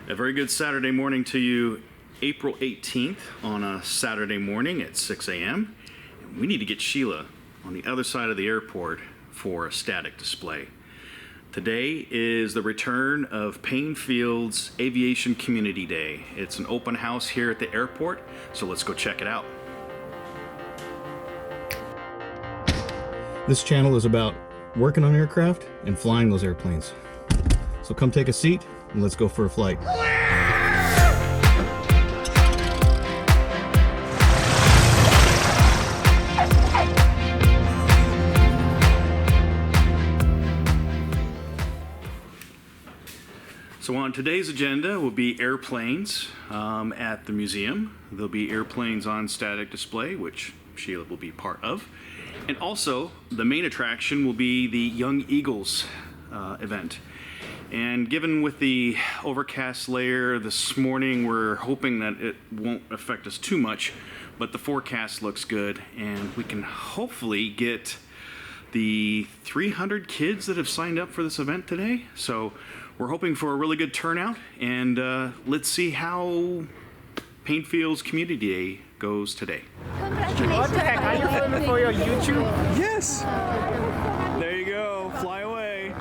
A very good Saturday morning to you, April 18th on a Saturday morning at 6 a.m. We need to get Sheila on the other side of the airport for a static display. Today is the return of Paine Field's Aviation Community Day. It's an open house here at the airport, so let's go check it out. This channel is about working on aircraft and flying those airplanes. So come take a seat and let's go for a flight. So on today's agenda will be airplanes at the museum. There'll be airplanes on static display, which Sheila will be part of. And also, the main attraction will be the Young Eagles event. And given with the overcast layer this morning, we're hoping that it won't affect us too much, but the forecast looks good, and we can hopefully get the 300 kids that have signed up for this event today. So we're hoping for a really good turnout, and let's see how Paine Field's Community Day goes today. What the heck? Are you filming for your YouTube? Yes! There you go, fly away.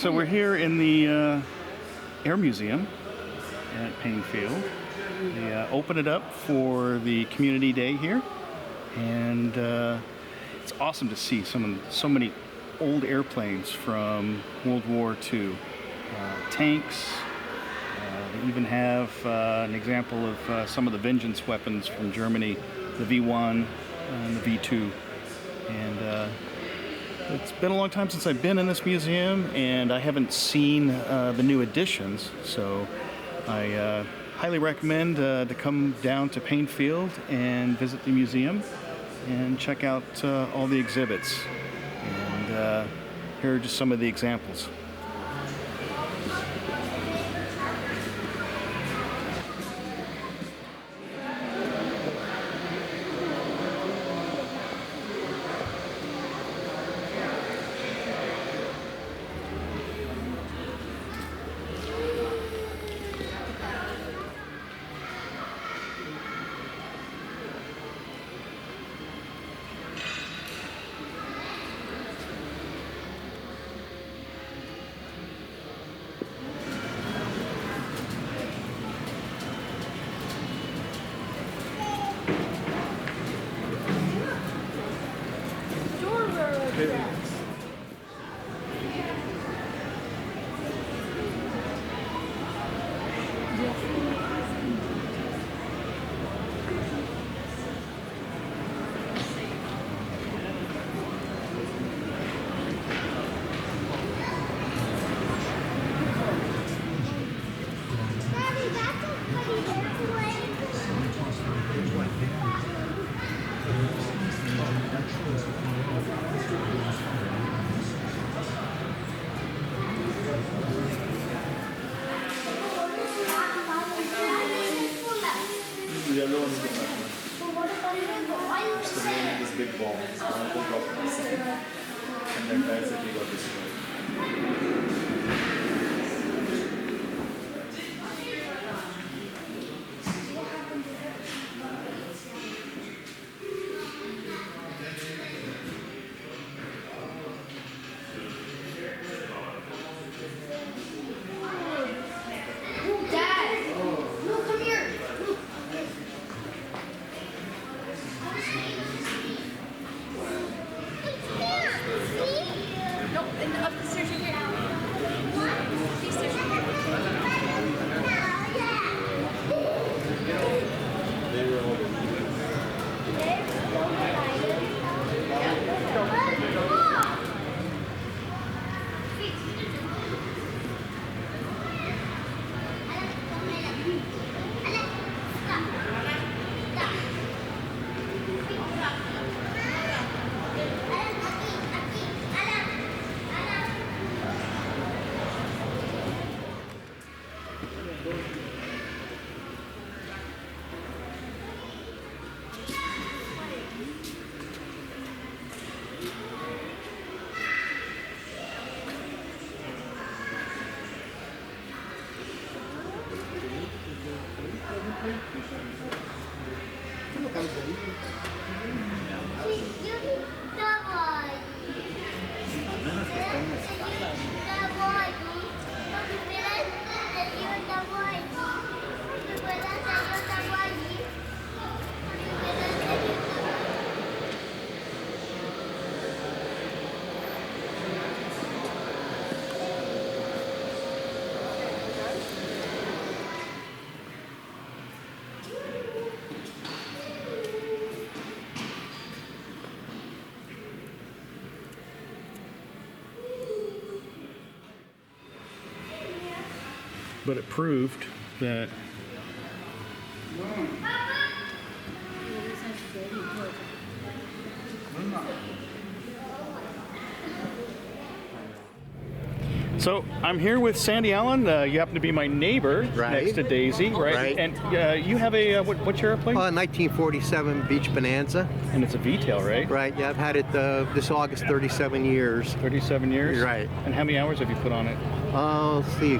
So we're here in the Air Museum at Paine Field. They open it up for the community day here, and it's awesome to see so many old airplanes from World War II. Tanks. They even have an example of some of the vengeance weapons from Germany, the V1 and the V2. And it's been a long time since I've been in this museum, and I haven't seen the new additions, so I highly recommend to come down to Paine Field and visit the museum and check out all the exhibits. And here are just some of the examples. The other one is the black one. It's the one with this big ball. It's one of the droplets. And then that's it, we got destroyed. But it proved that So I'm here with Sandy Allen. You happen to be my neighbor Right. next to Daisy, right? Right. And you have a what's your airplane? 1947 Beach Bonanza. And it's a V-tail, right? Right, yeah, I've had it this August 37 years. 37 years. Right. And how many hours have you put on it? Let's see,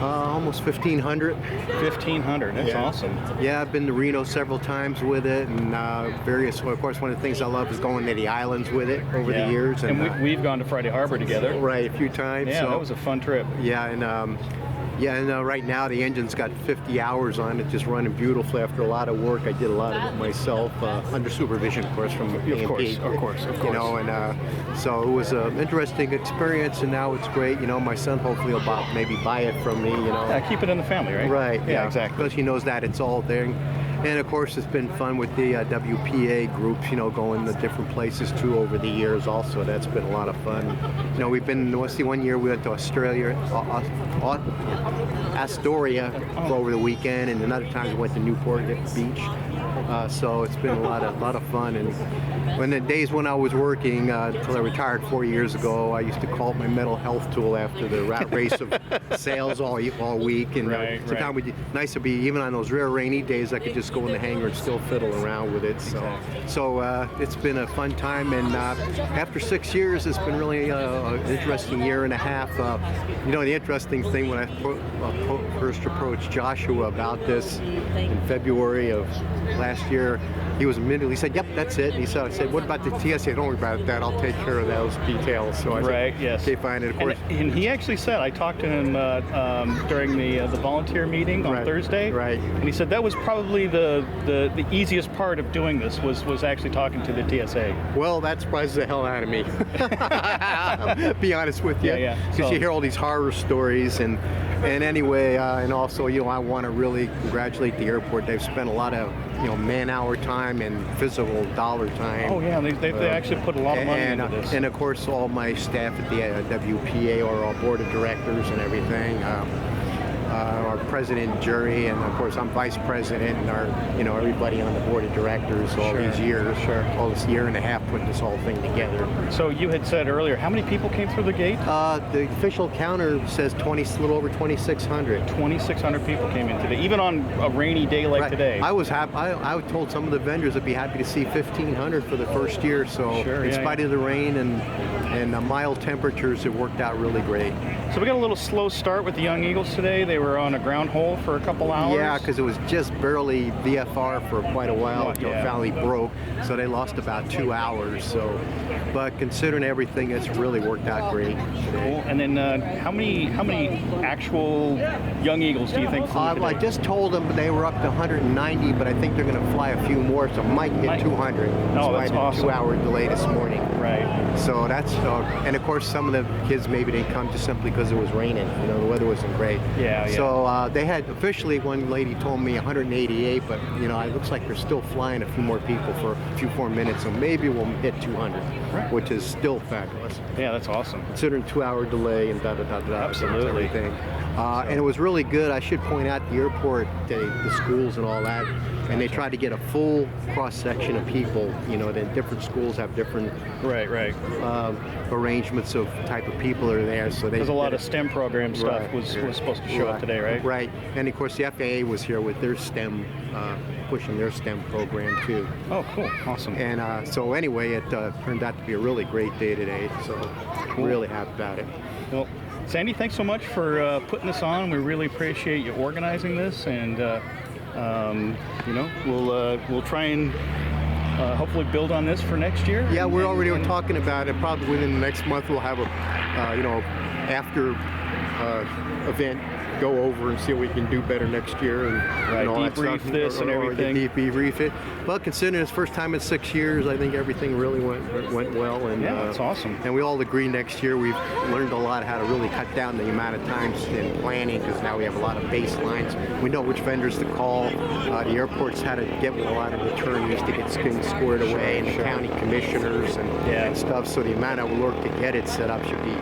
Almost 1,500. 1,500. That's Yeah. awesome. Yeah, I've been to Reno several times with it, and of course, one of the things I love is going to the islands with it over Yeah. the years. And we've gone to Friday Harbor together. Right, a few times. Yeah, so, that was a fun trip. Yeah, and right now the engine's got 50 hours on it, just running beautifully after a lot of work. I did a lot of it myself, under supervision, of course, from Of course. You know, and so it was an interesting experience, and now it's great. You know, my son hopefully will maybe buy it from me. You know, Yeah, keep it in the family, right? right? Yeah, exactly. Because he knows that it's all there. And of course, it's been fun with the WPA groups, you know, going to different places too over the years. Also, that's been a lot of fun. You know, we've been. One year we went to Australia, Astoria for over the weekend, and another time we went to Newport Beach. So it's been a lot of fun. And when the days when I was working until I retired 4 years ago, I used to call it my mental health tool after the rat race of sales all week. And Right, sometimes nice to be even on those rare rainy days. I could just go in the hangar and still fiddle around with it. So it's been a fun time. And after 6 years, it's been really an interesting year and a half. You know, the interesting thing when I first approached Joshua about this in February of last year, he was immediately said, "Yep, that's it." And I said, "What about the TSA?" "Don't worry about that. I'll take care of those details." So I Right, said, yes. "Okay, fine." And of course, And he actually said, I talked to him during the volunteer meeting on Right, Thursday. right. And he said that was probably the easiest part of doing this was actually talking to the TSA. well, that surprises the hell out of me. Be honest with you, Yeah. because So- you hear all these horror stories, and anyway, and also, you know, I want to really congratulate the airport. They've spent a lot of, you know, man-hour time and physical dollar time. Oh yeah, they actually put a lot of money and, into this. and of course, all my staff at the WPA are all board of directors and everything. Our president, jury, and of course I'm vice president, and everybody on the board of directors all Sure, these years, sure. all this year and a half putting this whole thing together. So you had said earlier, how many people came through the gate? The official counter says a little over 2,600. 2,600 people came in today, even on a rainy day like Right. today. I was happy. I told some of the vendors I'd be happy to see 1,500 for the first year. So Sure, in yeah, spite of the rain and mild temperatures, it worked out really great. So we got a little slow start with the Young Eagles today. They were on a ground hold for a couple hours. Yeah, because it was just barely VFR for quite a while until Yeah. it finally broke. So they lost about 2 hours. So, but considering everything, it's really worked out great. Cool. And then how many actual Young Eagles do you think flew today? I just told them they were up to 190, but I think they're going to fly a few more, so might hit 200. Oh, that's despite a awesome. 2-hour delay this morning. Right. So that's, and of course some of the kids maybe didn't come just simply because it was raining. You know, the weather wasn't great. Yeah, yeah. So they had officially, one lady told me 188, but you know, it looks like they're still flying a few more people for a few more minutes, so maybe we'll hit 200, Right. which is still fabulous. Yeah, that's awesome. Considering 2-hour delay and Absolutely. everything. And it was really good. I should point out the airport, the schools and all that, and they tried to get a full cross section of people. You know, the different schools have different Right. arrangements of type of people that are there. So There's a lot of STEM program stuff Right. was supposed to show up today, right? Right. And of course the FAA was here with their STEM, pushing their STEM program too. Oh, cool. Awesome. And so anyway, it turned out to be a really great day today. So really happy about it. Well, Sandy, thanks so much for putting this on. We really appreciate you organizing this, and we'll try and hopefully build on this for next year. Yeah, we're already and- talking about it. Probably within the next month, we'll have a, after event, go over and see what we can do better next year and all that debrief stuff. this and everything. Debrief it. Well, considering it's first time in 6 years, I think everything really went well. And Yeah, that's awesome. And we all agree next year we've learned a lot how to really cut down the amount of times in planning, because now we have a lot of baselines. We know which vendors to call. The airports had to get with a lot of attorneys to get things squared away, and the county commissioners and stuff. So the amount of work to get it set up should be,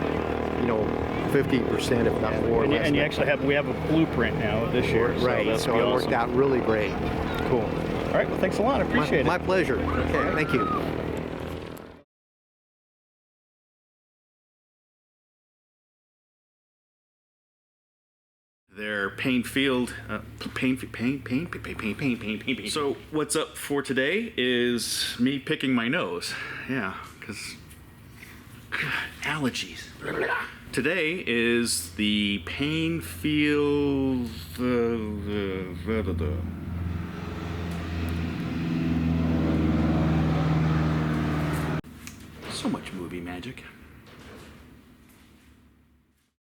50%, if not more. And, or less and you next actually we have a blueprint now of this year. Right, So, so that's it worked out really great. Cool. All right. Well, thanks a lot. I appreciate My it. pleasure. Okay, thank you. Their Paine Field, Paine. So what's up for today is me picking my nose. Yeah, because allergies. Today is the Paine Field. So much movie magic.